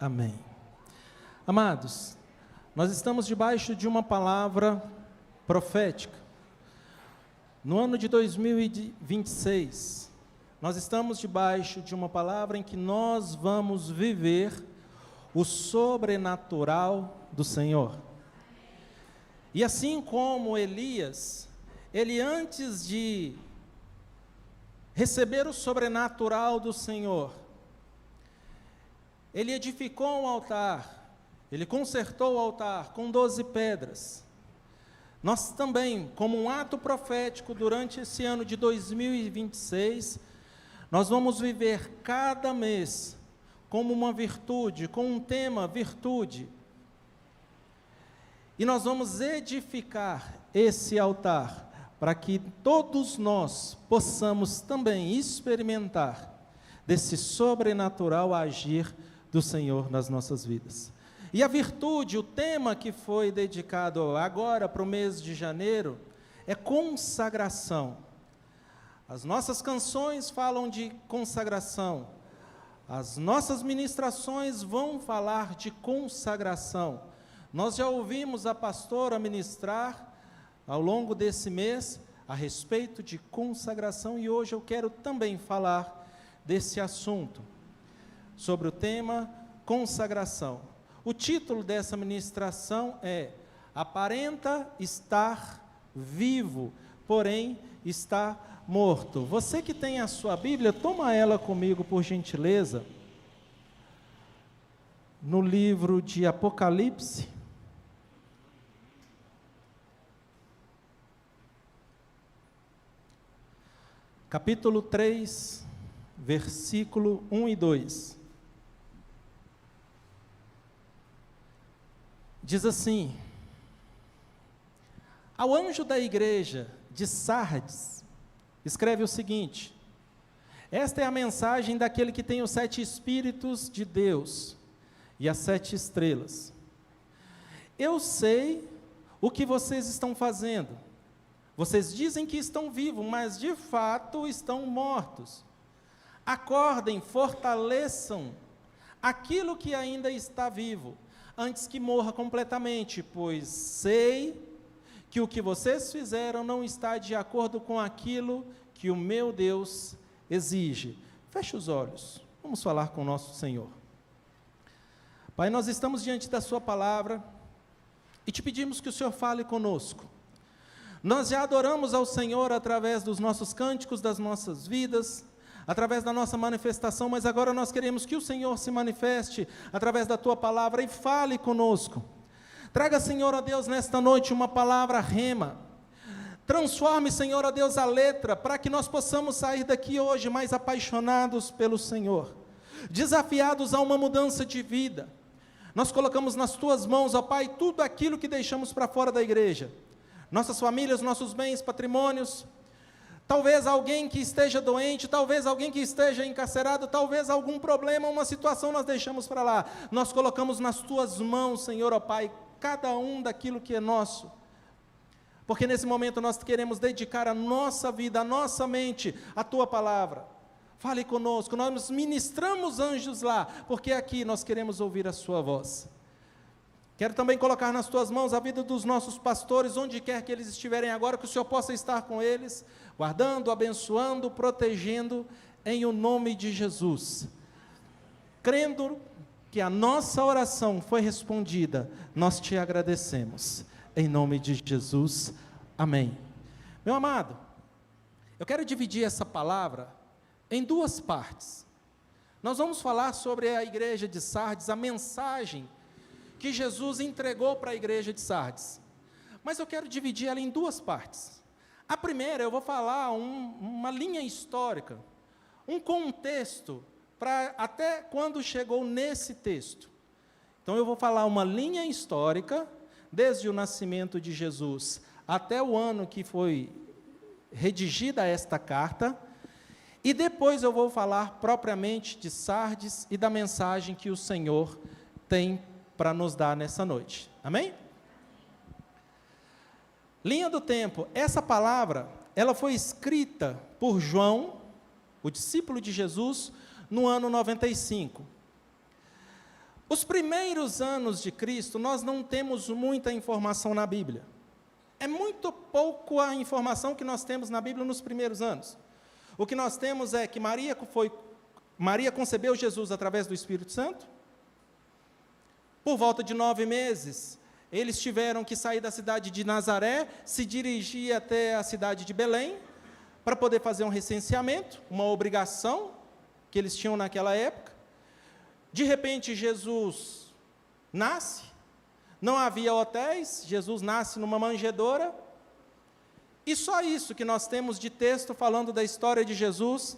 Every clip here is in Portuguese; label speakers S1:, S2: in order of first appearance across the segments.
S1: Amém. Amados, nós estamos debaixo de uma palavra profética. No ano de 2026, nós estamos debaixo de uma palavra em que nós vamos viver o sobrenatural do Senhor. E assim como Elias, ele antes de receber o sobrenatural do Senhor, ele edificou um altar, ele consertou o altar com 12 pedras. Nós também, como um ato profético, durante esse ano de 2026, nós vamos viver cada mês como uma virtude, com um tema virtude. E nós vamos edificar esse altar, para que todos nós possamos também experimentar desse sobrenatural agir do Senhor nas nossas vidas. E a virtude, o tema que foi dedicado agora para o mês de janeiro, é consagração. As nossas canções falam de consagração, as nossas ministrações vão falar de consagração. Nós já ouvimos a pastora ministrar ao longo desse mês a respeito de consagração, e hoje eu quero também falar desse assunto, sobre o tema consagração. O título dessa ministração é: aparenta estar vivo, porém está morto. Você que tem a sua Bíblia, toma ela comigo, por gentileza, no livro de Apocalipse, capítulo 3, versículo 1 e 2. Diz assim: ao anjo da igreja de Sardes, escreve o seguinte: esta é a mensagem daquele que tem os 7 Espíritos de Deus e as 7 estrelas. Eu sei o que vocês estão fazendo. Vocês dizem que estão vivos, mas de fato estão mortos. Acordem, fortaleçam aquilo que ainda está vivo, antes que morra completamente, pois sei que o que vocês fizeram não está de acordo com aquilo que o meu Deus exige. Feche os olhos, vamos falar com o nosso Senhor. Pai, nós estamos diante da sua palavra e te pedimos que o Senhor fale conosco. Nós já adoramos ao Senhor através dos nossos cânticos, das nossas vidas, através da nossa manifestação, mas agora nós queremos que o Senhor se manifeste através da tua palavra e fale conosco. Traga, Senhor, a Deus, nesta noite uma palavra rema. Transforme, Senhor, a Deus, a letra, para que nós possamos sair daqui hoje mais apaixonados pelo Senhor, desafiados a uma mudança de vida. Nós colocamos nas tuas mãos, ó Pai, tudo aquilo que deixamos para fora da igreja, nossas famílias, nossos bens, patrimônios. Talvez alguém que esteja doente, talvez alguém que esteja encarcerado, talvez algum problema, uma situação nós deixamos para lá. Nós colocamos nas tuas mãos, Senhor, ó Pai, cada um daquilo que é nosso. Porque nesse momento nós queremos dedicar a nossa vida, a nossa mente, à tua palavra. Fale conosco, nós ministramos anjos lá, porque aqui nós queremos ouvir a sua voz. Quero também colocar nas tuas mãos a vida dos nossos pastores, onde quer que eles estiverem agora, que o Senhor possa estar com eles, guardando, abençoando, protegendo, em o nome de Jesus. Crendo que a nossa oração foi respondida, nós te agradecemos, em nome de Jesus, amém. Meu amado, eu quero dividir essa palavra em 2 partes. Nós vamos falar sobre a igreja de Sardes, a mensagem que Jesus entregou para a igreja de Sardes, mas eu quero dividir ela em 2 partes. A primeira, eu vou falar uma linha histórica, um contexto, para até quando chegou nesse texto. Então eu vou falar uma linha histórica, desde o nascimento de Jesus até o ano que foi redigida esta carta, e depois eu vou falar propriamente de Sardes e da mensagem que o Senhor tem para nos dar nessa noite. Amém? Linha do tempo. Essa palavra, ela foi escrita por João, o discípulo de Jesus, no ano 95. Os primeiros anos de Cristo, nós não temos muita informação na Bíblia. É muito pouco a informação que nós temos na Bíblia nos primeiros anos. O que nós temos é que Maria concebeu Jesus através do Espírito Santo. Por volta de 9 meses, eles tiveram que sair da cidade de Nazaré, se dirigir até a cidade de Belém, para poder fazer um recenseamento, uma obrigação que eles tinham naquela época. De repente, Jesus nasce, não havia hotéis, Jesus nasce numa manjedoura, e só isso que nós temos de texto falando da história de Jesus,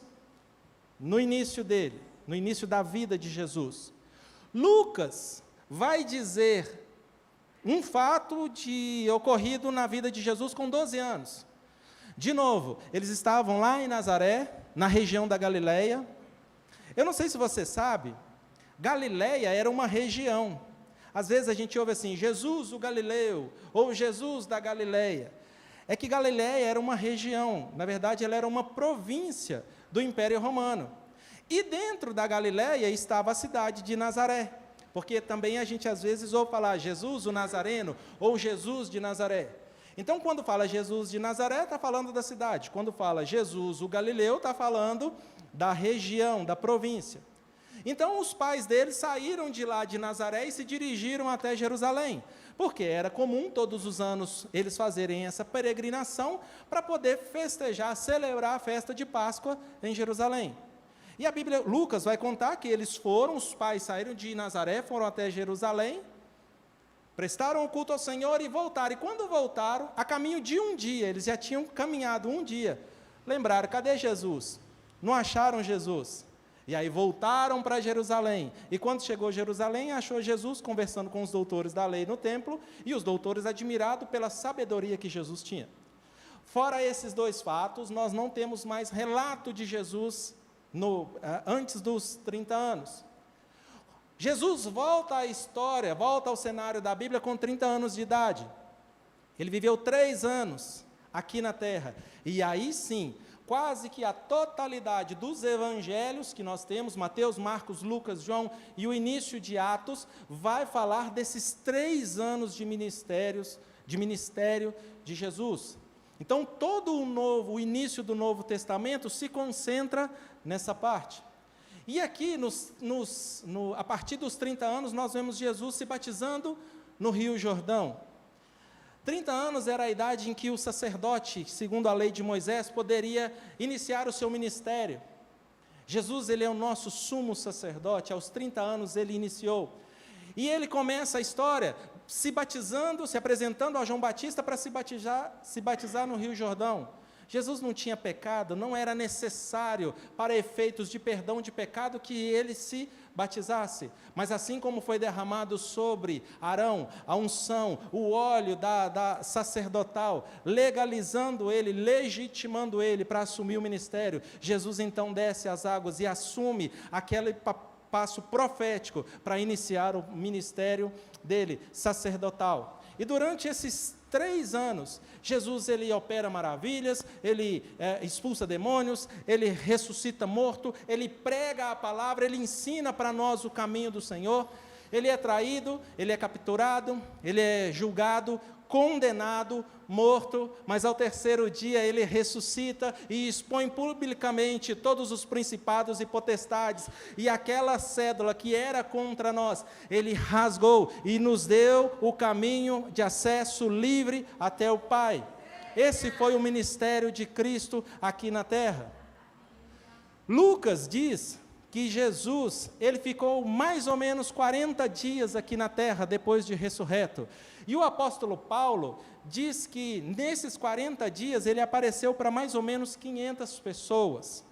S1: no início dele, no início da vida de Jesus. Lucas vai dizer um fato ocorrido na vida de Jesus com 12 anos. De novo, eles estavam lá em Nazaré, na região da Galileia. Eu não sei se você sabe, Galileia era uma região. Às vezes a gente ouve assim, Jesus o Galileu, ou Jesus da Galileia. É que Galileia era uma região, na verdade ela era uma província do Império Romano. E dentro da Galileia estava a cidade de Nazaré, porque também a gente às vezes ouve falar Jesus o Nazareno, ou Jesus de Nazaré. Então quando fala Jesus de Nazaré, está falando da cidade. Quando fala Jesus o Galileu, está falando da região, da província. Então os pais dele saíram de lá de Nazaré e se dirigiram até Jerusalém, porque era comum todos os anos eles fazerem essa peregrinação para poder festejar, celebrar a festa de Páscoa em Jerusalém. E a Bíblia, Lucas vai contar que eles foram, os pais saíram de Nazaré, foram até Jerusalém, prestaram o culto ao Senhor e voltaram. E quando voltaram, a caminho de um dia, eles já tinham caminhado um dia, lembraram, cadê Jesus? Não acharam Jesus. E aí voltaram para Jerusalém, e quando chegou a Jerusalém, achou Jesus conversando com os doutores da lei no templo, e os doutores admirados pela sabedoria que Jesus tinha. Fora esses dois fatos, nós não temos mais relato de Jesus antes dos 30 anos. Jesus volta à história, volta ao cenário da Bíblia com 30 anos de idade. Ele viveu 3 anos aqui na terra, e aí sim, quase que a totalidade dos evangelhos que nós temos, Mateus, Marcos, Lucas, João e o início de Atos, vai falar desses 3 anos de ministério de Jesus. Então, todo o início do Novo Testamento se concentra nessa parte. E aqui, a partir dos 30 anos, nós vemos Jesus se batizando no Rio Jordão. 30 anos era a idade em que o sacerdote, segundo a lei de Moisés, poderia iniciar o seu ministério. Jesus, ele é o nosso sumo sacerdote, aos 30 anos ele iniciou. E ele começa a história se batizando, se apresentando a João Batista para se batizar no Rio Jordão. Jesus não tinha pecado, não era necessário para efeitos de perdão de pecado que ele se batizasse, mas assim como foi derramado sobre Arão a unção, o óleo da sacerdotal, legalizando ele, legitimando ele para assumir o ministério, Jesus então desce as águas e assume aquele passo profético para iniciar o ministério dele, sacerdotal. E durante esses 3 anos, Jesus ele opera maravilhas, ele expulsa demônios, ele ressuscita morto, ele prega a palavra, ele ensina para nós o caminho do Senhor. Ele é traído, ele é capturado, ele é julgado, condenado, morto, mas ao 3º dia ele ressuscita e expõe publicamente todos os principados e potestades, e aquela cédula que era contra nós, ele rasgou e nos deu o caminho de acesso livre até o Pai. Esse foi o ministério de Cristo aqui na terra. Lucas diz que Jesus, ele ficou mais ou menos 40 dias aqui na terra, depois de ressurreto. E o apóstolo Paulo diz que nesses 40 dias, ele apareceu para mais ou menos 500 pessoas.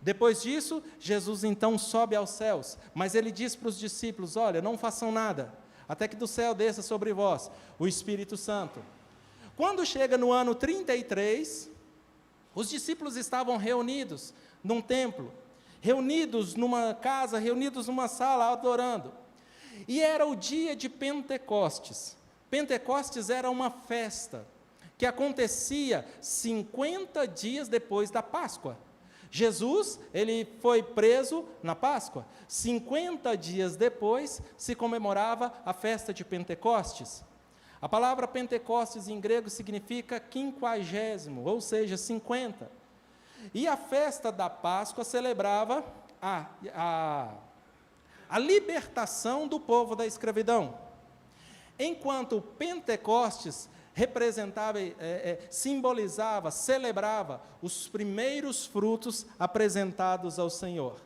S1: Depois disso, Jesus então sobe aos céus, mas ele diz para os discípulos, olha, não façam nada, até que do céu desça sobre vós o Espírito Santo. Quando chega no ano 33, os discípulos estavam reunidos num templo, reunidos numa casa, reunidos numa sala, adorando. E era o dia de Pentecostes. Pentecostes era uma festa que acontecia 50 dias depois da Páscoa. Jesus, ele foi preso na Páscoa. 50 dias depois, se comemorava a festa de Pentecostes. A palavra Pentecostes em grego significa 50º, ou seja, 50. E a festa da Páscoa celebrava a libertação do povo da escravidão. Enquanto o Pentecostes representava, simbolizava, celebrava os primeiros frutos apresentados ao Senhor.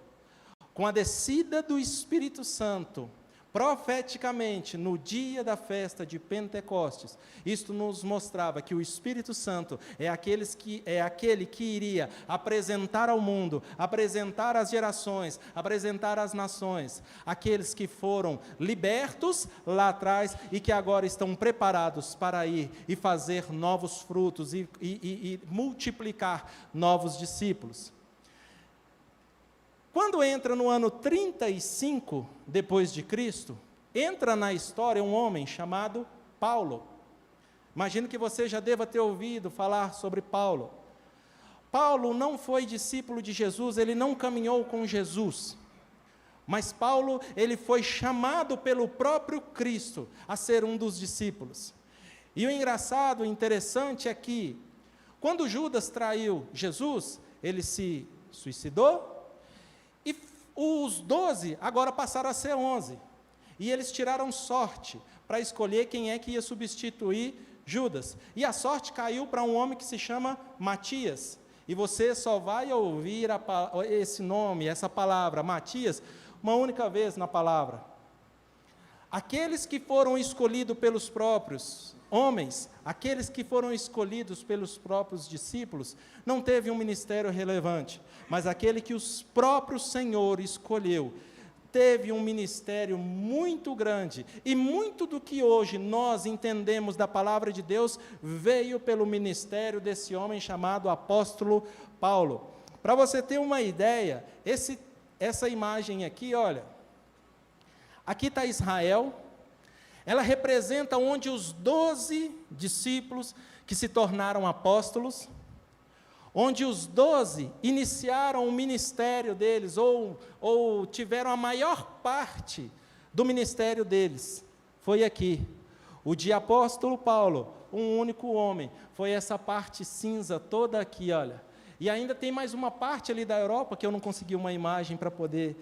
S1: Com a descida do Espírito Santo, profeticamente, no dia da festa de Pentecostes, isto nos mostrava que o Espírito Santo é aquele que iria apresentar ao mundo, apresentar às gerações, apresentar às nações, aqueles que foram libertos lá atrás e que agora estão preparados para ir e fazer novos frutos e multiplicar novos discípulos. Quando entra no ano 35 depois de Cristo, entra na história um homem chamado Paulo. Imagino que você já deva ter ouvido falar sobre Paulo. Paulo não foi discípulo de Jesus, ele não caminhou com Jesus. Mas Paulo, ele foi chamado pelo próprio Cristo a ser um dos discípulos. E o engraçado, o interessante é que, quando Judas traiu Jesus, ele se suicidou, e os 12 agora passaram a ser 11. E eles tiraram sorte para escolher quem é que ia substituir Judas. E a sorte caiu para um homem que se chama Matias. E você só vai ouvir esse nome, essa palavra, Matias, uma única vez na palavra. Aqueles que foram escolhidos pelos próprios homens, aqueles que foram escolhidos pelos próprios discípulos, não teve um ministério relevante, mas aquele que o próprio Senhor escolheu, teve um ministério muito grande, e muito do que hoje nós entendemos da palavra de Deus, veio pelo ministério desse homem chamado apóstolo Paulo. Para você ter uma ideia, essa imagem aqui, olha, aqui está Israel, ela representa onde os 12 discípulos que se tornaram apóstolos, onde os 12 iniciaram o ministério deles, ou tiveram a maior parte do ministério deles, foi aqui. O de apóstolo Paulo, um único homem, foi essa parte cinza toda aqui, olha. E ainda tem mais uma parte ali da Europa, que eu não consegui uma imagem para poder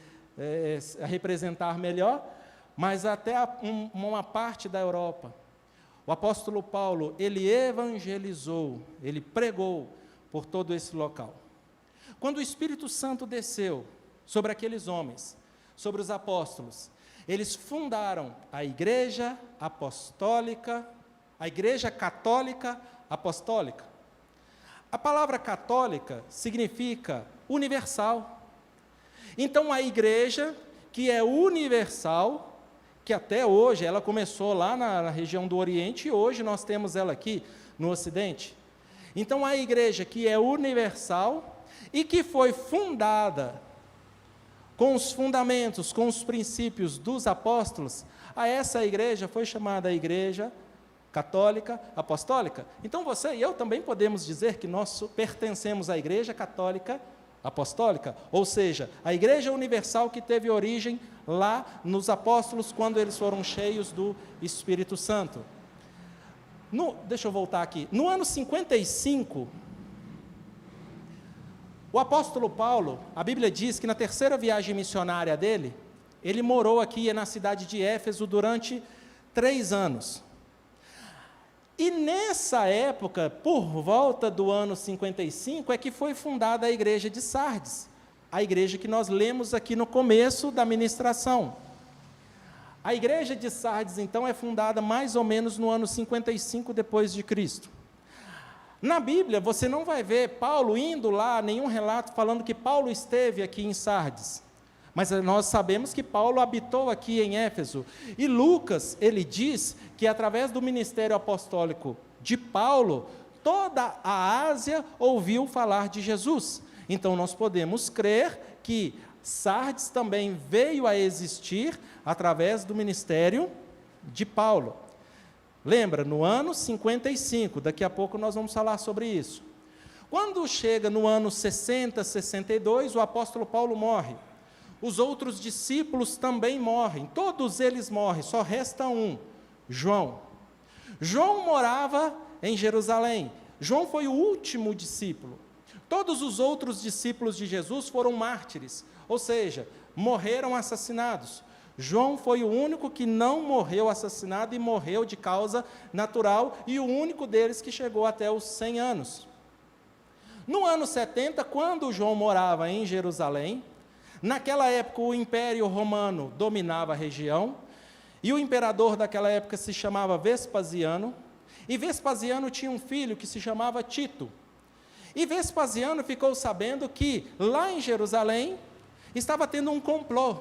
S1: representar melhor, mas até uma parte da Europa. O apóstolo Paulo, ele evangelizou, ele pregou por todo esse local. Quando o Espírito Santo desceu sobre aqueles homens, sobre os apóstolos, eles fundaram a Igreja Apostólica, a Igreja Católica Apostólica. A palavra católica significa universal. Então, a igreja que é universal, que até hoje, ela começou lá na região do Oriente, e hoje nós temos ela aqui no Ocidente. Então, a igreja que é universal e que foi fundada com os fundamentos, com os princípios dos apóstolos, a essa igreja foi chamada a Igreja Católica Apostólica. Então, você e eu também podemos dizer que nós pertencemos à Igreja Católica Apostólica, ou seja, a Igreja Universal que teve origem lá nos apóstolos, quando eles foram cheios do Espírito Santo. Deixa eu voltar aqui. No ano 55, o apóstolo Paulo, a Bíblia diz que na terceira viagem missionária dele, ele morou aqui na cidade de Éfeso durante 3 anos. E nessa época, por volta do ano 55, é que foi fundada a igreja de Sardes, a igreja que nós lemos aqui no começo da ministração. A igreja de Sardes, então, é fundada mais ou menos no ano 55 depois de Cristo. Na Bíblia, você não vai ver Paulo indo lá, nenhum relato falando que Paulo esteve aqui em Sardes. Mas nós sabemos que Paulo habitou aqui em Éfeso. E Lucas, ele diz que através do ministério apostólico de Paulo, toda a Ásia ouviu falar de Jesus. Então nós podemos crer que Sardes também veio a existir através do ministério de Paulo. Lembra, no ano 55, daqui a pouco nós vamos falar sobre isso. Quando chega no ano 60, 62, o apóstolo Paulo morre. Os outros discípulos também morrem, todos eles morrem, só resta um, João. João morava em Jerusalém. João foi o último discípulo. Todos os outros discípulos de Jesus foram mártires, ou seja, morreram assassinados. João foi o único que não morreu assassinado e morreu de causa natural, e o único deles que chegou até os 100 anos. No ano 70, quando João morava em Jerusalém, naquela época o Império Romano dominava a região, e o imperador daquela época se chamava Vespasiano, e Vespasiano tinha um filho que se chamava Tito. E Vespasiano ficou sabendo que lá em Jerusalém estava tendo um complô,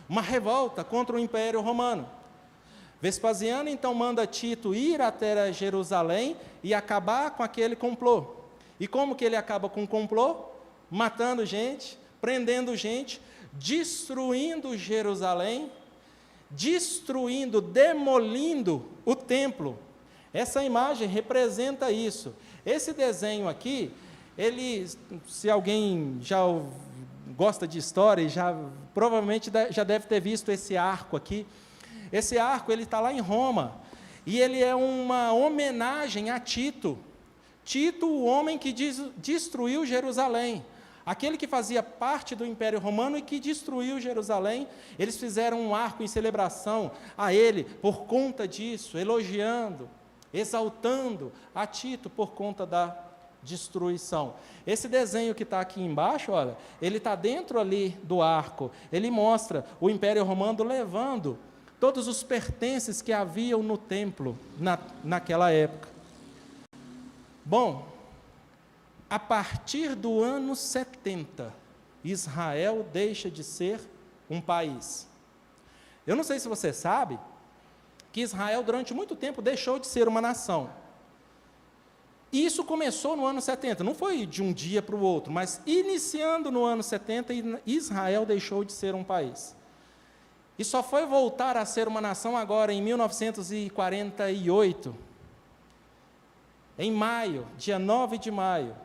S1: uma revolta contra o Império Romano. Vespasiano então manda Tito ir até Jerusalém e acabar com aquele complô. E como que ele acaba com o complô? Matando gente, prendendo gente, destruindo Jerusalém, demolindo o templo. Essa imagem representa isso. Esse desenho aqui, se alguém já gosta de história, provavelmente já deve ter visto esse arco aqui. Esse arco, ele está lá em Roma, e ele é uma homenagem a Tito. Tito, o homem que destruiu Jerusalém, aquele que fazia parte do Império Romano e que destruiu Jerusalém. Eles fizeram um arco em celebração a ele por conta disso, elogiando, exaltando a Tito por conta da destruição. Esse desenho que está aqui embaixo, olha, ele está dentro ali do arco, ele mostra o Império Romano levando todos os pertences que haviam no templo naquela época. Bom, a partir do ano 70, Israel deixa de ser um país. Eu não sei se você sabe que Israel, durante muito tempo, deixou de ser uma nação. E isso começou no ano 70, não foi de um dia para o outro, mas iniciando no ano 70, Israel deixou de ser um país. E só foi voltar a ser uma nação agora em 1948, em maio, dia 9 de maio.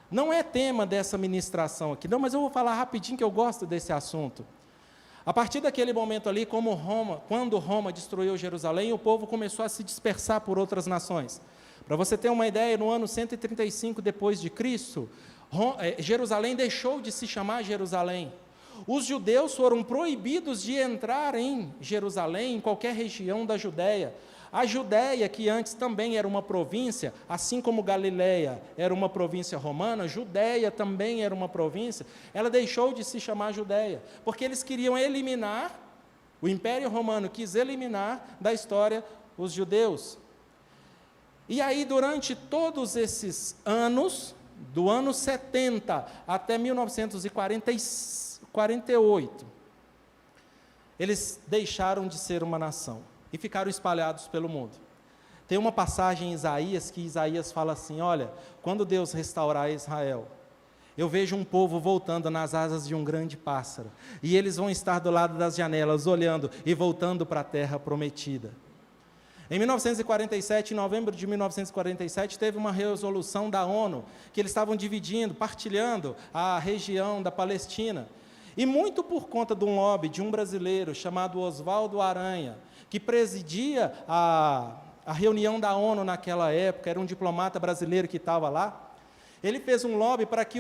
S1: Não é tema dessa ministração aqui, não, mas eu vou falar rapidinho que eu gosto desse assunto. A partir daquele momento ali, quando Roma destruiu Jerusalém, o povo começou a se dispersar por outras nações. Para você ter uma ideia, no ano 135 depois de Cristo, Jerusalém deixou de se chamar Jerusalém. Os judeus foram proibidos de entrar em Jerusalém, em qualquer região da Judéia. A Judéia, que antes também era uma província, assim como Galileia era uma província romana, Judéia também era uma província, ela deixou de se chamar Judéia, porque eles queriam eliminar, o Império Romano quis eliminar da história os judeus. E aí, durante todos esses anos, do ano 70 até 1948, eles deixaram de ser uma nação e ficaram espalhados pelo mundo. Tem uma passagem em Isaías, que Isaías fala assim, olha, quando Deus restaurar Israel, eu vejo um povo voltando nas asas de um grande pássaro, e eles vão estar do lado das janelas, olhando e voltando para a terra prometida. Em 1947, em novembro de 1947, teve uma resolução da ONU, que eles estavam dividindo, partilhando a região da Palestina. E muito por conta de um lobby de um brasileiro chamado Oswaldo Aranha, que presidia a reunião da ONU naquela época, era um diplomata brasileiro que estava lá, ele fez um lobby para que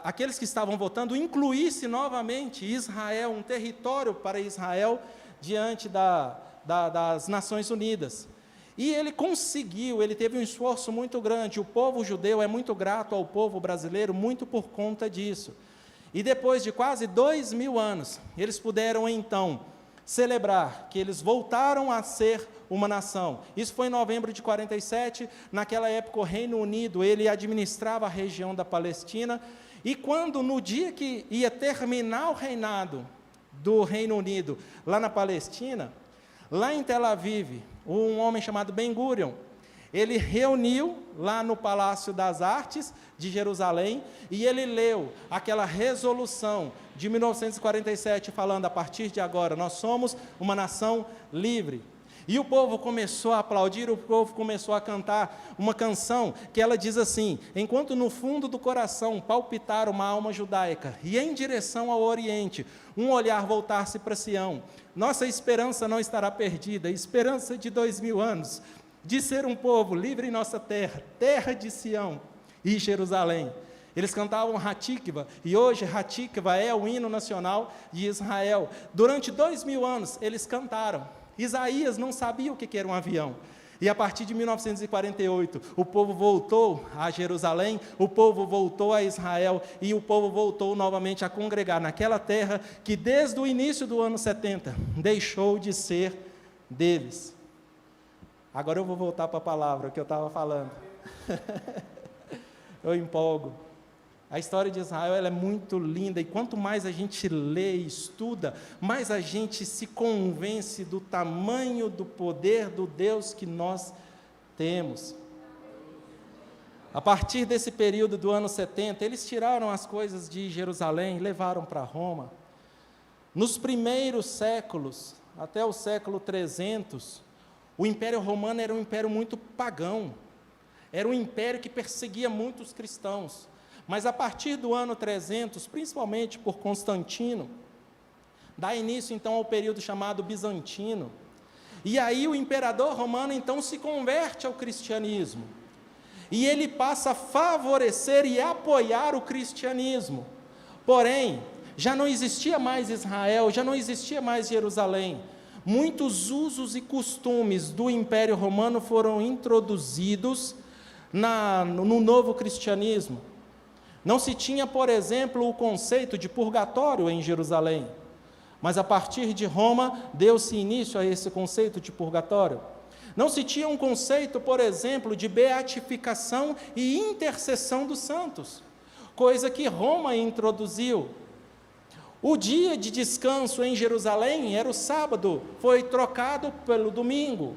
S1: aqueles que estavam votando incluíssem novamente Israel, um território para Israel, diante das Nações Unidas. E ele conseguiu, ele teve um esforço muito grande. O povo judeu é muito grato ao povo brasileiro, muito por conta disso. E depois de quase 2000 anos, eles puderam então celebrar que eles voltaram a ser uma nação. Isso foi em novembro de 47, naquela época o Reino Unido, ele administrava a região da Palestina, e quando no dia que ia terminar o reinado do Reino Unido lá na Palestina, lá em Tel Aviv, um homem chamado Ben Gurion, ele reuniu lá no Palácio das Artes de Jerusalém, e ele leu aquela resolução de 1947, falando, a partir de agora, nós somos uma nação livre. E o povo começou a aplaudir, o povo começou a cantar uma canção que ela diz assim: enquanto no fundo do coração palpitar uma alma judaica, e em direção ao Oriente, um olhar voltar-se para Sião, nossa esperança não estará perdida, esperança de 2000 anos, de ser um povo livre em nossa terra, terra de Sião e Jerusalém. Eles cantavam Hatikva, e hoje Hatikva é o hino nacional de Israel. Durante 2000 anos eles cantaram. Isaías não sabia o que era um avião. E a partir de 1948, o povo voltou a Jerusalém, o povo voltou a Israel, e o povo voltou novamente a congregar naquela terra que desde o início do ano 70 deixou de ser deles. Agora eu vou voltar para a palavra que eu estava falando. Eu empolgo. A história de Israel ela é muito linda, e quanto mais a gente lê e estuda, mais a gente se convence do tamanho do poder do Deus que nós temos. A partir desse período do ano 70, eles tiraram as coisas de Jerusalém e levaram para Roma. Nos primeiros séculos, até o século 300, o Império Romano era um império muito pagão, era um império que perseguia muitos cristãos. Mas a partir do ano 300, principalmente por Constantino, dá início então ao período chamado bizantino. E aí o imperador romano então se converte ao cristianismo. E ele passa a favorecer e apoiar o cristianismo. Porém, já não existia mais Israel, já não existia mais Jerusalém. Muitos usos e costumes do Império Romano foram introduzidos no novo cristianismo. Não se tinha, por exemplo, o conceito de purgatório em Jerusalém, mas a partir de Roma deu-se início a esse conceito de purgatório. Não se tinha um conceito, por exemplo, de beatificação e intercessão dos santos, coisa que Roma introduziu. O dia de descanso em Jerusalém era o sábado, foi trocado pelo domingo.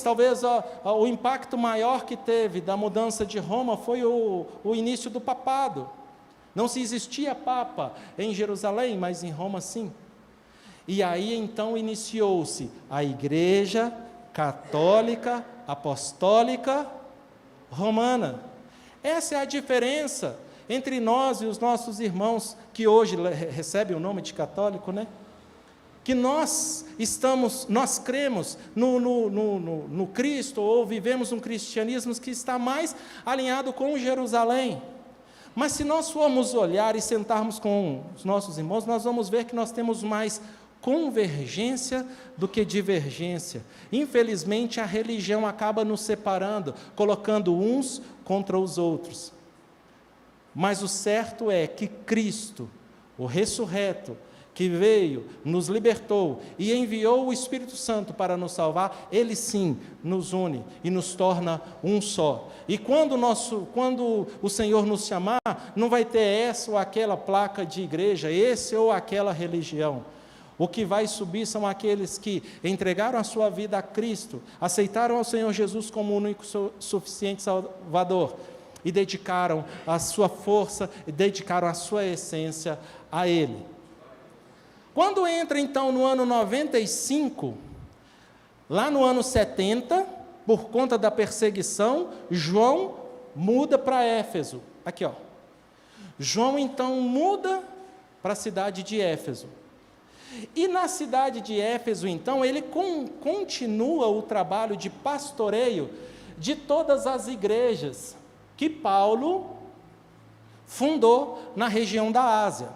S1: Talvez o impacto maior que teve da mudança de Roma foi o início do papado. Não se existia papa em Jerusalém, mas em Roma sim. E aí então iniciou-se a Igreja Católica Apostólica Romana. Essa é a diferença entre nós e os nossos irmãos, que hoje recebem o nome de católico, né? Que nós cremos no Cristo, ou vivemos um cristianismo que está mais alinhado com Jerusalém. Mas se nós formos olhar e sentarmos com os nossos irmãos, nós vamos ver que nós temos mais convergência do que divergência. Infelizmente, a religião acaba nos separando, colocando uns contra os outros. Mas o certo é que Cristo, o ressurreto, que veio, nos libertou e enviou o Espírito Santo para nos salvar, Ele sim nos une e nos torna um só. E quando o Senhor nos chamar, não vai ter essa ou aquela placa de igreja, esse ou aquela religião. O que vai subir são aqueles que entregaram a sua vida a Cristo, aceitaram ao Senhor Jesus como o único suficiente Salvador, e dedicaram a sua força, e dedicaram a sua essência a Ele. Quando entra então no ano 95, lá no ano 70, por conta da perseguição, João muda para Éfeso. Aqui, ó. João então muda para a cidade de Éfeso. E na cidade de Éfeso, então, ele continua o trabalho de pastoreio de todas as igrejas que Paulo fundou na região da Ásia.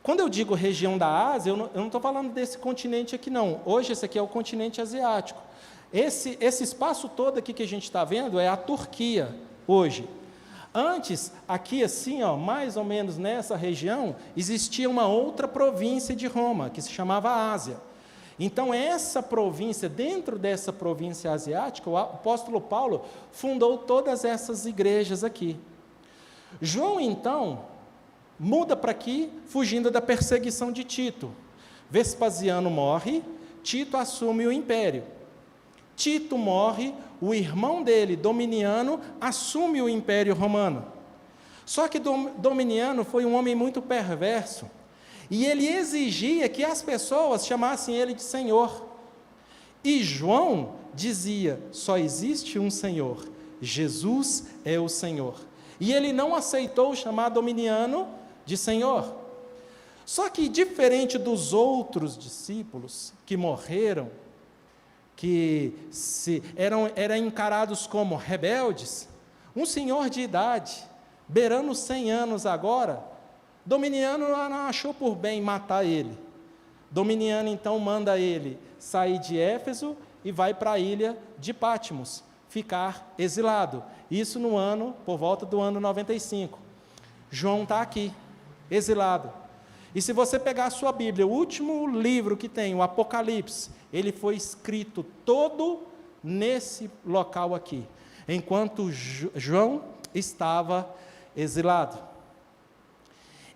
S1: Quando eu digo região da Ásia, eu não estou falando desse continente aqui não. Hoje esse aqui é o continente asiático. Esse espaço todo aqui que a gente está vendo é a Turquia, hoje. Antes, aqui assim, ó, mais ou menos nessa região, existia uma outra província de Roma, que se chamava Ásia. Então, essa província, dentro dessa província asiática, o apóstolo Paulo fundou todas essas igrejas aqui. João, então, muda para aqui, fugindo da perseguição de Tito. Vespasiano morre, Tito assume o império. Tito morre, o irmão dele, Dominiano, assume o Império Romano. Só que Dominiano foi um homem muito perverso, E ele exigia que as pessoas chamassem ele de Senhor. E João dizia: só existe um Senhor, Jesus é o Senhor. E ele não aceitou chamar Dominiano de Senhor. Só que, diferente dos outros discípulos que morreram, que eram encarados como rebeldes, um senhor de idade, beirando 100 anos agora, Dominiano não achou por bem matar ele. Dominiano então manda ele sair de Éfeso e vai para a ilha de Patmos, ficar exilado. Isso por volta do ano 95. João está aqui, exilado. E se você pegar a sua Bíblia, o último livro que tem, o Apocalipse, ele foi escrito todo nesse local aqui, enquanto João estava exilado.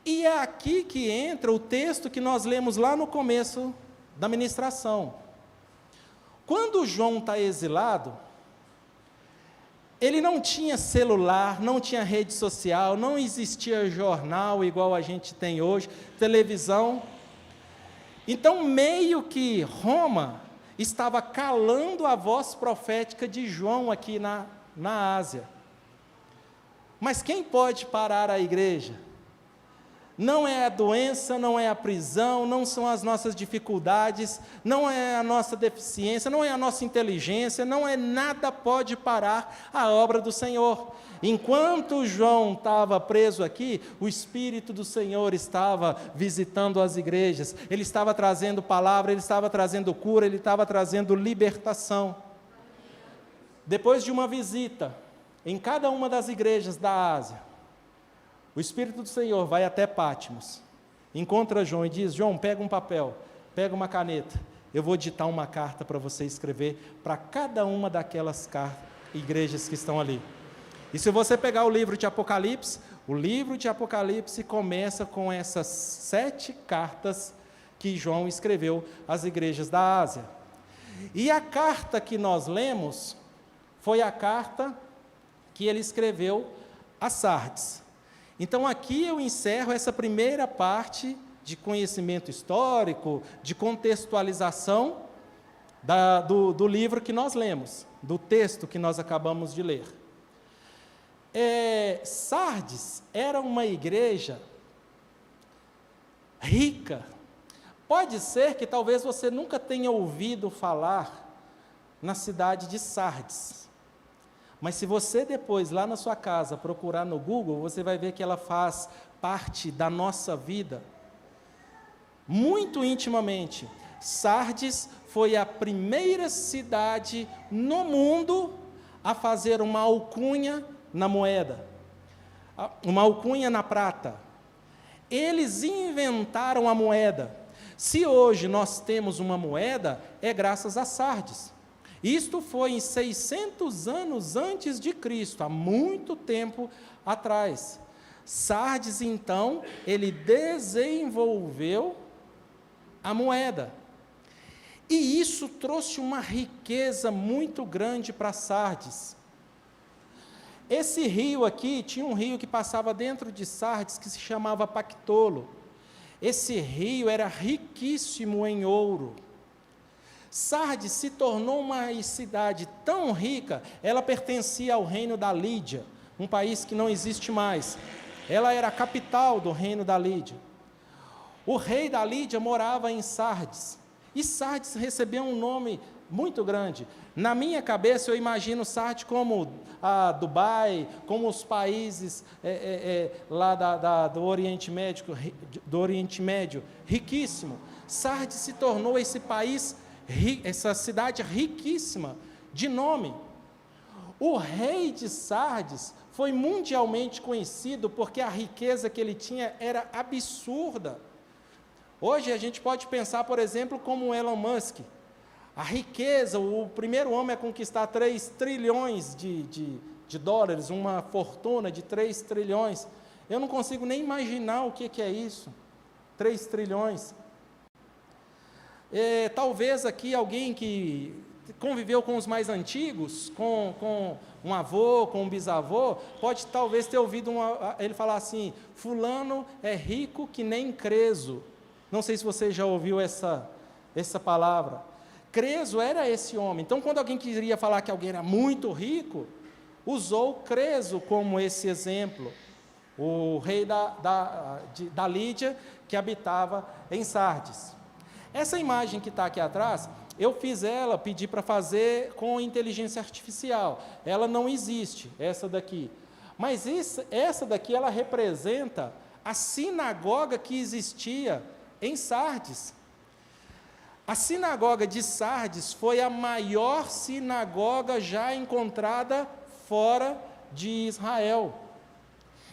S1: E é aqui que entra o texto que nós lemos lá no começo da ministração. Quando João está exilado, ele não tinha celular, não tinha rede social, não existia jornal igual a gente tem hoje, televisão. Então, meio que Roma estava calando a voz profética de João aqui na Ásia. Mas quem pode parar a igreja? Não é a doença, não é a prisão, não são as nossas dificuldades, não é a nossa deficiência, não é a nossa inteligência, não é nada pode parar a obra do Senhor. Enquanto João estava preso aqui, o Espírito do Senhor estava visitando as igrejas, ele estava trazendo palavra, ele estava trazendo cura, ele estava trazendo libertação. Depois de uma visita em cada uma das igrejas da Ásia, o Espírito do Senhor vai até Patmos, encontra João e diz: João, pega um papel, pega uma caneta, eu vou ditar uma carta para você escrever para cada uma daquelas igrejas que estão ali. E se você pegar o livro de Apocalipse, o livro de Apocalipse começa com essas 7 cartas que João escreveu às igrejas da Ásia. E a carta que nós lemos foi a carta que ele escreveu a Sardes. Então aqui eu encerro essa primeira parte de conhecimento histórico, de contextualização do livro que nós lemos, do texto que nós acabamos de ler. Sardes era uma igreja rica. Pode ser que talvez você nunca tenha ouvido falar na cidade de Sardes. Mas se você depois, lá na sua casa, procurar no Google, você vai ver que ela faz parte da nossa vida, muito intimamente. Sardes foi a primeira cidade no mundo a fazer uma alcunha na moeda, uma alcunha na prata. Eles inventaram a moeda. Se hoje nós temos uma moeda, é graças a Sardes. Isto foi em 600 anos antes de Cristo, há muito tempo atrás. Sardes, então, ele desenvolveu a moeda. E isso trouxe uma riqueza muito grande para Sardes. Esse rio aqui, tinha um rio que passava dentro de Sardes, que se chamava Pactolo. Esse rio era riquíssimo em ouro. Sardes se tornou uma cidade tão rica, ela pertencia ao reino da Lídia, um país que não existe mais. Ela era a capital do reino da Lídia. O rei da Lídia morava em Sardes, e Sardes recebeu um nome muito grande. Na minha cabeça eu imagino Sardes como a Dubai, como os países lá do Oriente Médio, riquíssimo. Sardes se tornou esse país, essa cidade riquíssima de nome. O rei de Sardes foi mundialmente conhecido porque a riqueza que ele tinha era absurda. Hoje a gente pode pensar, por exemplo, como Elon Musk. A riqueza, o primeiro homem a conquistar 3 trilhões de dólares, uma fortuna de 3 trilhões. Eu não consigo nem imaginar o que é isso, 3 trilhões. Talvez aqui alguém que conviveu com os mais antigos, com um avô, com um bisavô, pode talvez ter ouvido ele falar assim: fulano é rico que nem Creso. Não sei se você já ouviu essa palavra. Creso era esse homem. Então, quando alguém queria falar que alguém era muito rico, usou Creso como esse exemplo. O rei da Lídia, que habitava em Sardes. Essa imagem que está aqui atrás, eu pedi para fazer com inteligência artificial. Ela não existe, essa daqui. Mas essa daqui, ela representa a sinagoga que existia em Sardes. A sinagoga de Sardes foi a maior sinagoga já encontrada fora de Israel.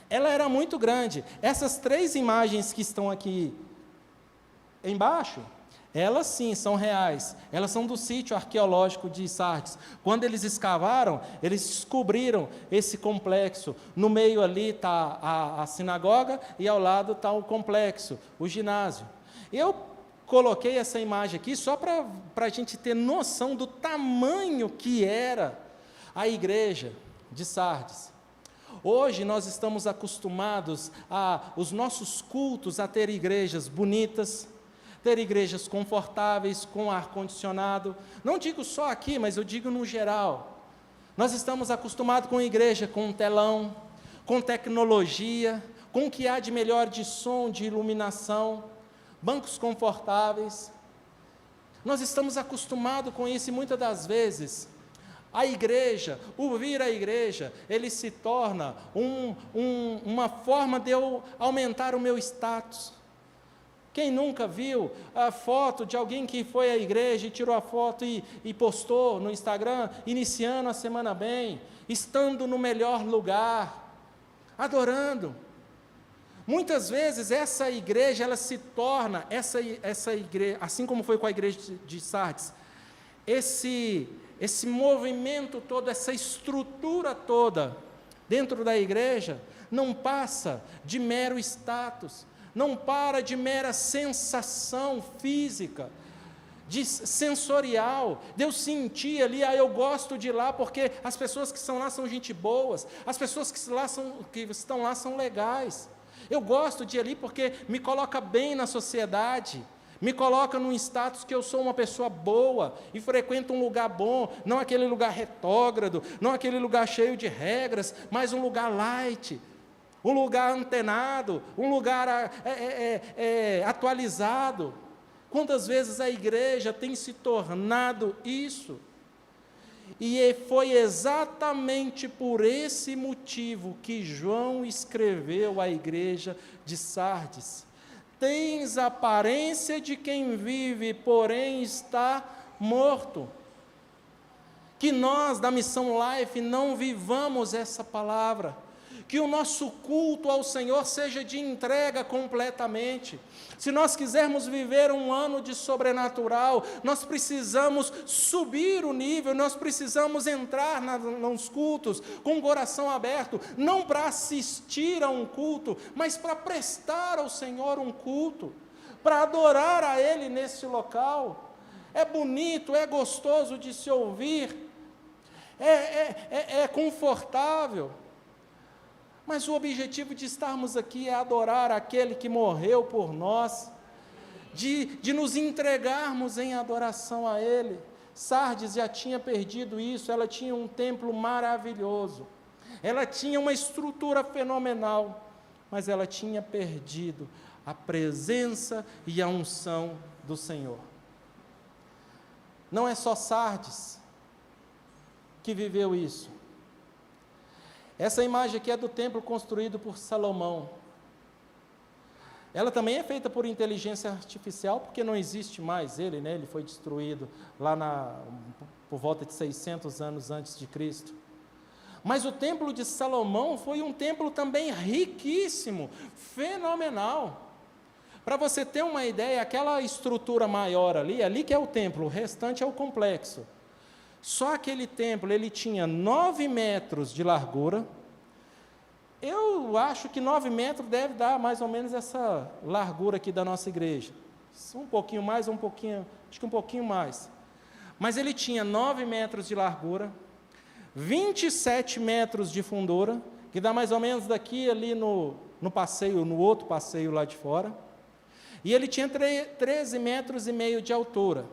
S1: Ela era muito grande. Essas 3 imagens que estão aqui embaixo, elas sim são reais. Elas são do sítio arqueológico de Sardes. Quando eles escavaram, eles descobriram esse complexo. No meio ali está a sinagoga e ao lado está o complexo, o ginásio. Eu coloquei essa imagem aqui só para a gente ter noção do tamanho que era a igreja de Sardes. Hoje nós estamos acostumados os nossos cultos a ter igrejas bonitas, ter igrejas confortáveis, com ar-condicionado. Não digo só aqui, mas eu digo no geral. Nós estamos acostumados com igreja com telão, com tecnologia, com o que há de melhor de som, de iluminação, bancos confortáveis. Nós estamos acostumados com isso e muitas das vezes a igreja, o vir à igreja, ele se torna uma forma de eu aumentar o meu status. Quem nunca viu a foto de alguém que foi à igreja e tirou a foto e postou no Instagram, iniciando a semana bem, estando no melhor lugar, adorando? Muitas vezes essa igreja, ela se torna, essa igreja, assim como foi com a igreja de Sardes, esse movimento todo, essa estrutura toda dentro da igreja, não passa de mero status, não para de mera sensação física, sensorial, de eu sentir ali, eu gosto de ir lá porque as pessoas que estão lá são gente boas, as pessoas que estão lá são legais, eu gosto de ir ali porque me coloca bem na sociedade, me coloca num status que eu sou uma pessoa boa e frequento um lugar bom, não aquele lugar retrógrado, não aquele lugar cheio de regras, mas um lugar light, um lugar antenado, um lugar atualizado. Quantas vezes a igreja tem se tornado isso? E foi exatamente por esse motivo que João escreveu à igreja de Sardes: tens aparência de quem vive, porém está morto. Que nós, da Missão Life, não vivamos essa palavra, que o nosso culto ao Senhor seja de entrega completamente. Se nós quisermos viver um ano de sobrenatural, nós precisamos subir o nível, nós precisamos entrar nos cultos com o coração aberto, não para assistir a um culto, mas para prestar ao Senhor um culto, para adorar a Ele nesse local. É bonito, é gostoso de se ouvir, é confortável. Mas o objetivo de estarmos aqui é adorar aquele que morreu por nós, de nos entregarmos em adoração a Ele. Sardes já tinha perdido isso, ela tinha um templo maravilhoso, ela tinha uma estrutura fenomenal, mas ela tinha perdido a presença e a unção do Senhor. Não é só Sardes que viveu isso. Essa imagem aqui é do templo construído por Salomão. Ela também é feita por inteligência artificial, porque não existe mais ele, né? Ele foi destruído lá por volta de 600 anos antes de Cristo. Mas o templo de Salomão foi um templo também riquíssimo, fenomenal. Para você ter uma ideia, aquela estrutura maior ali que é o templo, o restante é o complexo. Só aquele templo, ele tinha 9 metros de largura. Eu acho que 9 metros deve dar mais ou menos essa largura aqui da nossa igreja. Um pouquinho mais, acho que um pouquinho mais. Mas ele tinha 9 metros de largura, 27 metros de fundura, que dá mais ou menos daqui ali no passeio, no outro passeio lá de fora. E ele tinha 13 metros e meio de altura.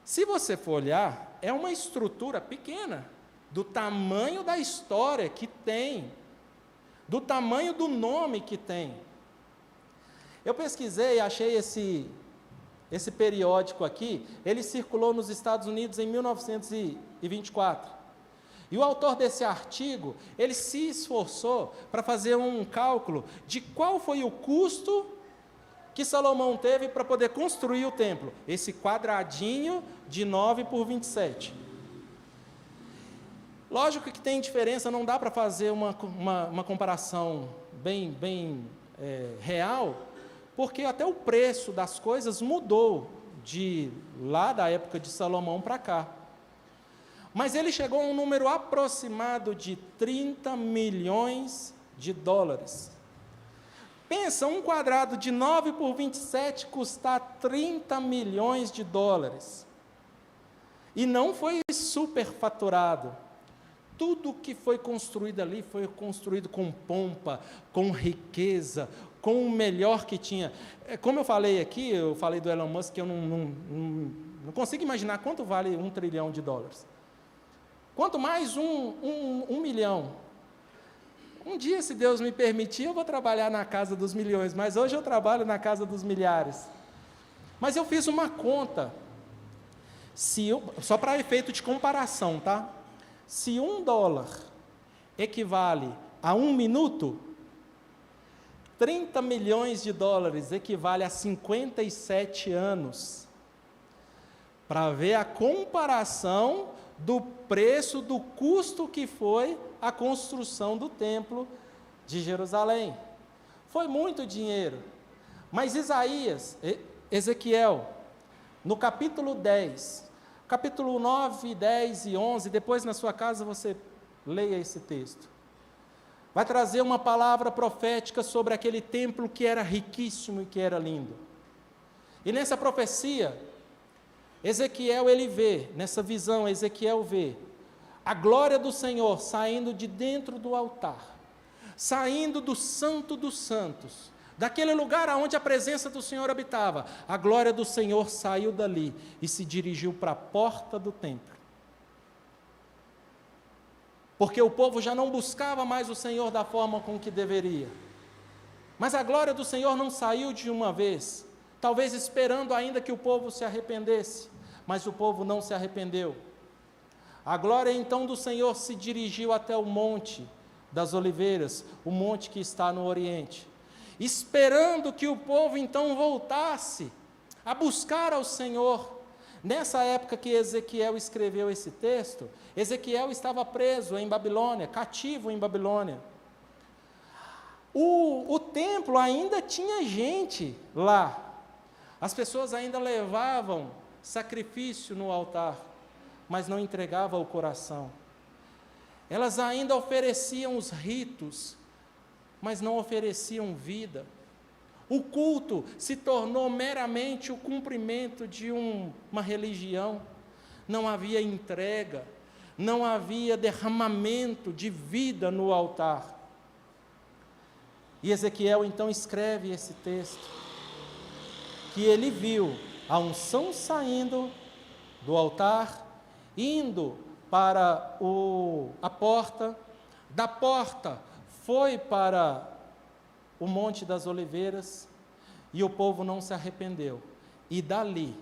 S1: Se você for olhar, é uma estrutura pequena, do tamanho da história que tem, do tamanho do nome que tem. Eu pesquisei e achei esse periódico aqui, ele circulou nos Estados Unidos em 1924. E o autor desse artigo, ele se esforçou para fazer um cálculo de qual foi o custo que Salomão teve para poder construir o templo. Esse quadradinho de 9 por 27. Lógico que tem diferença, não dá para fazer uma comparação bem real, porque até o preço das coisas mudou de lá da época de Salomão para cá. Mas ele chegou a um número aproximado de 30 milhões de dólares. Pensa, um quadrado de 9 por 27 custar 30 milhões de dólares. E não foi superfaturado. Tudo que foi construído ali foi construído com pompa, com riqueza, com o melhor que tinha. Como eu falei aqui, eu falei do Elon Musk, que eu não consigo imaginar quanto vale $1 trilhão. Quanto mais um milhão. Um dia, se Deus me permitir, eu vou trabalhar na casa dos milhões, mas hoje eu trabalho na casa dos milhares. Mas eu fiz uma conta, só para efeito de comparação, tá? Se $1 equivale a 1 minuto, 30 milhões de dólares equivale a 57 anos. Para ver a comparação do preço, do custo que foi a construção do templo de Jerusalém. Foi muito dinheiro. Mas Ezequiel, no capítulo 10, capítulo 9, 10 e 11, depois na sua casa você leia esse texto. Vai trazer uma palavra profética sobre aquele templo que era riquíssimo e que era lindo. E nessa profecia, Ezequiel, ele vê, nessa visão, Ezequiel vê a glória do Senhor saindo de dentro do altar, saindo do Santo dos Santos, daquele lugar onde a presença do Senhor habitava. A glória do Senhor saiu dali e se dirigiu para a porta do templo. Porque o povo já não buscava mais o Senhor da forma com que deveria. Mas a glória do Senhor não saiu de uma vez, talvez esperando ainda que o povo se arrependesse, mas o povo não se arrependeu. A glória então do Senhor se dirigiu até o Monte das Oliveiras, o monte que está no Oriente, esperando que o povo então voltasse a buscar ao Senhor. Nessa época que Ezequiel escreveu esse texto, Ezequiel estava preso em Babilônia, cativo em Babilônia. O templo ainda tinha gente lá, as pessoas ainda levavam sacrifício no altar, mas não entregavam o coração. Elas ainda ofereciam os ritos, mas não ofereciam vida. O culto se tornou meramente o cumprimento de uma religião. Não havia entrega, não havia derramamento de vida no altar. E Ezequiel então escreve esse texto, que ele viu a unção saindo do altar, indo para a porta, da porta foi para o Monte das Oliveiras, e o povo não se arrependeu, e dali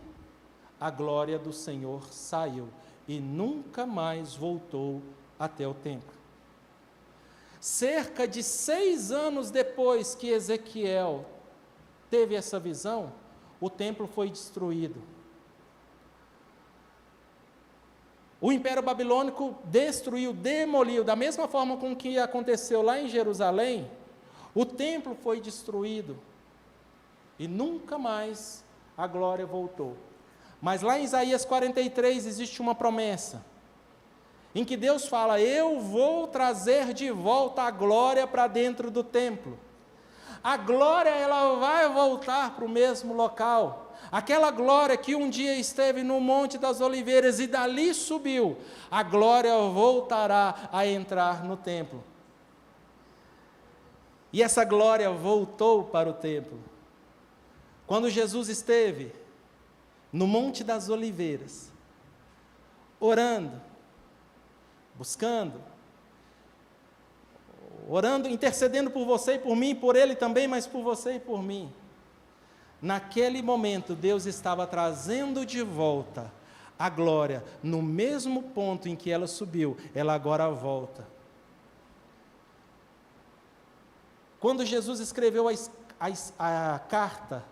S1: a glória do Senhor saiu, e nunca mais voltou até o templo. Cerca de 6 anos depois que Ezequiel teve essa visão, o templo foi destruído. O Império Babilônico destruiu, demoliu, da mesma forma com que aconteceu lá em Jerusalém, o templo foi destruído, e nunca mais a glória voltou. Mas lá em Isaías 43 existe uma promessa, em que Deus fala: eu vou trazer de volta a glória para dentro do templo. A glória, ela vai voltar para o mesmo local. Aquela glória que um dia esteve no Monte das Oliveiras e dali subiu, a glória voltará a entrar no templo. E essa glória voltou para o templo. Quando Jesus esteve no Monte das Oliveiras, orando, buscando, orando, intercedendo por você e por mim, por ele também, mas por você e por mim. Naquele momento, Deus estava trazendo de volta a glória, no mesmo ponto em que ela subiu, ela agora volta. Quando Jesus escreveu a carta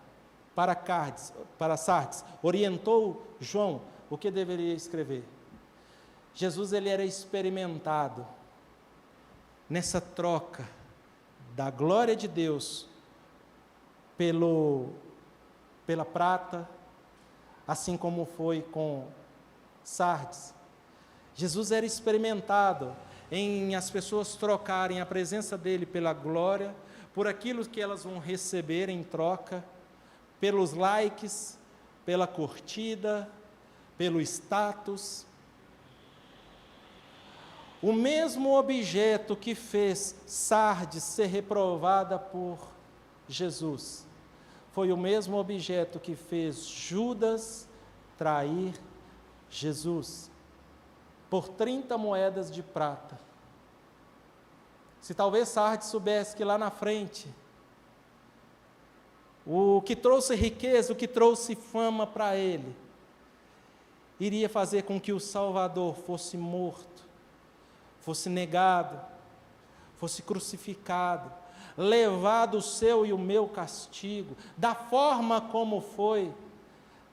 S1: para Sardes, orientou João o que deveria escrever. Jesus, ele era experimentado nessa troca da glória de Deus pela prata, assim como foi com Sardes. Jesus era experimentado em as pessoas trocarem a presença dele pela glória, por aquilo que elas vão receber em troca, pelos likes, pela curtida, pelo status. O mesmo objeto que fez Sardes ser reprovada por Jesus, foi o mesmo objeto que fez Judas trair Jesus, por 30 moedas de prata. Se talvez Sardes soubesse que lá na frente, o que trouxe riqueza, o que trouxe fama para ele, iria fazer com que o Salvador fosse morto, fosse negado, fosse crucificado, levado o seu e o meu castigo, da forma como foi,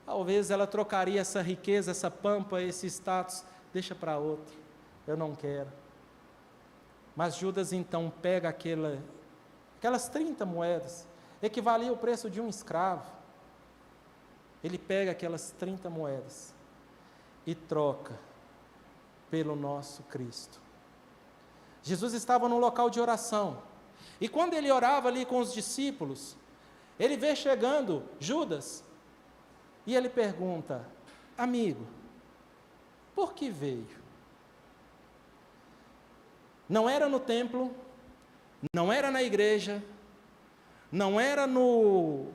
S1: talvez ela trocaria essa riqueza, essa pampa, esse status, deixa para outro, eu não quero. Mas Judas então pega aquelas 30 moedas, equivalia ao preço de um escravo. Ele pega aquelas 30 moedas e troca pelo nosso Cristo. Jesus estava num local de oração, e quando ele orava ali com os discípulos, ele vê chegando Judas, e ele pergunta: amigo, por que veio? Não era no templo, não era na igreja, não era no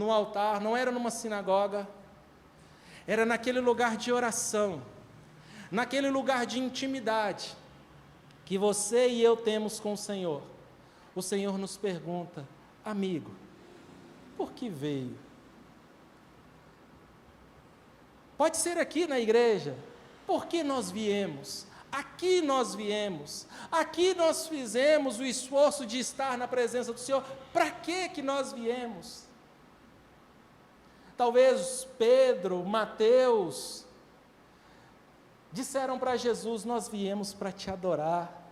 S1: altar, não era numa sinagoga, era naquele lugar de oração, naquele lugar de intimidade, que você e eu temos com o Senhor. O Senhor nos pergunta: amigo, por que veio? Pode ser aqui na igreja, por que nós viemos? Aqui nós viemos, aqui nós fizemos o esforço de estar na presença do Senhor. Para que nós viemos? Talvez Pedro, Mateus, disseram para Jesus: nós viemos para te adorar.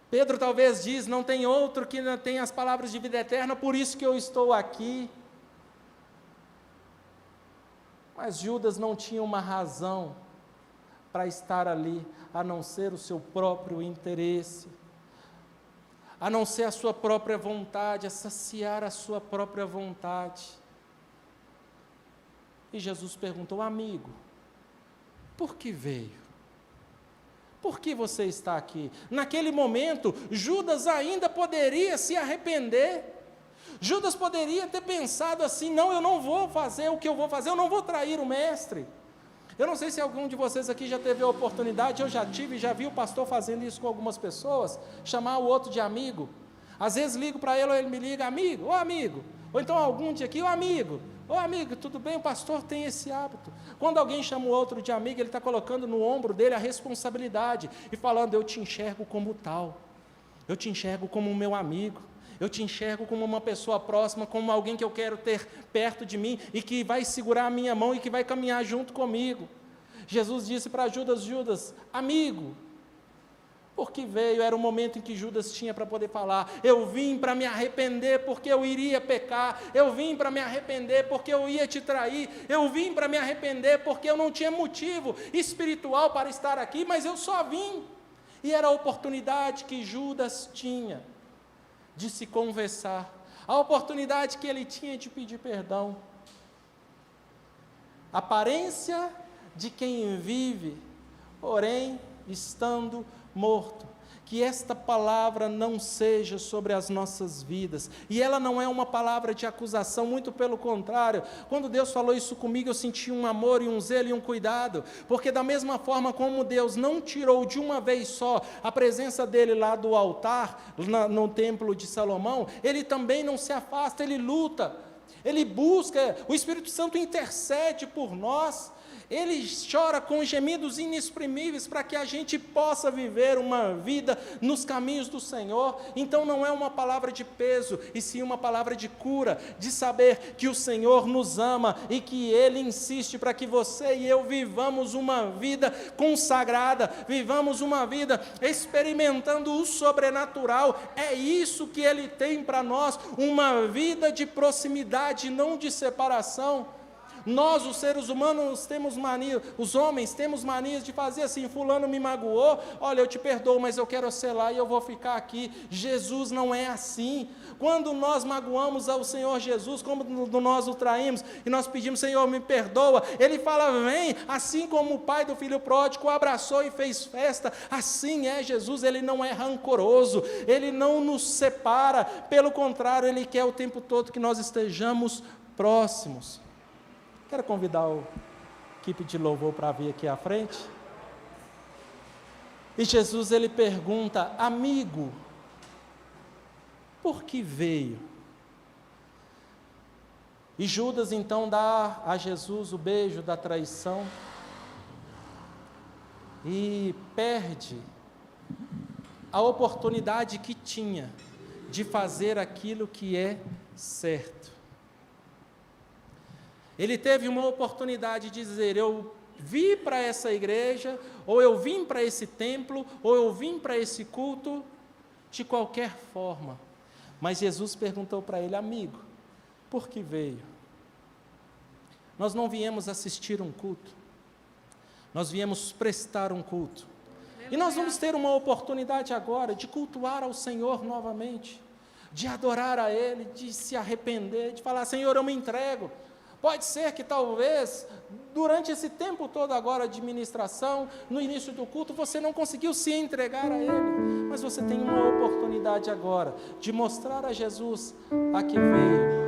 S1: Pedro talvez diz: não tem outro que não tenha as palavras de vida eterna, por isso que eu estou aqui. Mas Judas não tinha uma razão para estar ali, a não ser o seu próprio interesse, a não ser a sua própria vontade, a saciar a sua própria vontade. E Jesus perguntou: amigo, por que veio? Por que você está aqui? Naquele momento, Judas ainda poderia se arrepender. Judas poderia ter pensado assim: não, eu não vou fazer o que eu vou fazer, eu não vou trair o mestre. Eu não sei se algum de vocês aqui já teve a oportunidade, eu já tive, já vi o pastor fazendo isso com algumas pessoas, chamar o outro de amigo. Às vezes ligo para ele, ou ele me liga: amigo, ô amigo. Ou então algum dia aqui: ô amigo, tudo bem? O pastor tem esse hábito. Quando alguém chama o outro de amigo, ele está colocando no ombro dele a responsabilidade, e falando: eu te enxergo como tal, eu te enxergo como um meu amigo, eu te enxergo como uma pessoa próxima, como alguém que eu quero ter perto de mim, e que vai segurar a minha mão, e que vai caminhar junto comigo. Jesus disse para Judas: Judas, amigo, porque veio, era o momento em que Judas tinha para poder falar: eu vim para me arrepender porque eu iria pecar, eu vim para me arrepender porque eu ia te trair, eu vim para me arrepender porque eu não tinha motivo espiritual para estar aqui, mas eu só vim. E era a oportunidade que Judas tinha de se confessar, a oportunidade que ele tinha de pedir perdão. Aparência de quem vive, porém estando morto, que esta palavra não seja sobre as nossas vidas, e ela não é uma palavra de acusação, muito pelo contrário. Quando Deus falou isso comigo, eu senti um amor e um zelo e um cuidado, porque da mesma forma como Deus não tirou de uma vez só a presença dele lá do altar, no templo de Salomão, ele também não se afasta, ele luta, ele busca, o Espírito Santo intercede por nós, ele chora com gemidos inexprimíveis para que a gente possa viver uma vida nos caminhos do Senhor. Então não é uma palavra de peso, e sim uma palavra de cura, de saber que o Senhor nos ama e que Ele insiste para que você e eu vivamos uma vida consagrada, vivamos uma vida experimentando o sobrenatural. É isso que Ele tem para nós, uma vida de proximidade, não de separação. Nós, os seres humanos, temos mania, os homens temos manias de fazer assim: fulano me magoou, olha, eu te perdoo, mas eu quero selar e eu vou ficar aqui. Jesus não é assim. Quando nós magoamos ao Senhor Jesus, como nós o traímos, e nós pedimos: Senhor, me perdoa, Ele fala: vem, assim como o pai do filho pródigo o abraçou e fez festa, assim é Jesus. Ele não é rancoroso, Ele não nos separa, pelo contrário, Ele quer o tempo todo que nós estejamos próximos. Quero convidar a equipe de louvor para vir aqui à frente. E Jesus, ele pergunta: amigo, por que veio? E Judas então dá a Jesus o beijo da traição e perde a oportunidade que tinha de fazer aquilo que é certo. Ele teve uma oportunidade de dizer: eu vim para essa igreja, ou eu vim para esse templo, ou eu vim para esse culto, de qualquer forma. Mas Jesus perguntou para ele: amigo, por que veio? Nós não viemos assistir um culto, nós viemos prestar um culto. E nós vamos ter uma oportunidade agora de cultuar ao Senhor novamente, de adorar a Ele, de se arrepender, de falar: Senhor, eu me entrego. Pode ser que talvez, durante esse tempo todo agora de ministração, no início do culto, você não conseguiu se entregar a Ele, mas você tem uma oportunidade agora de mostrar a Jesus a que veio,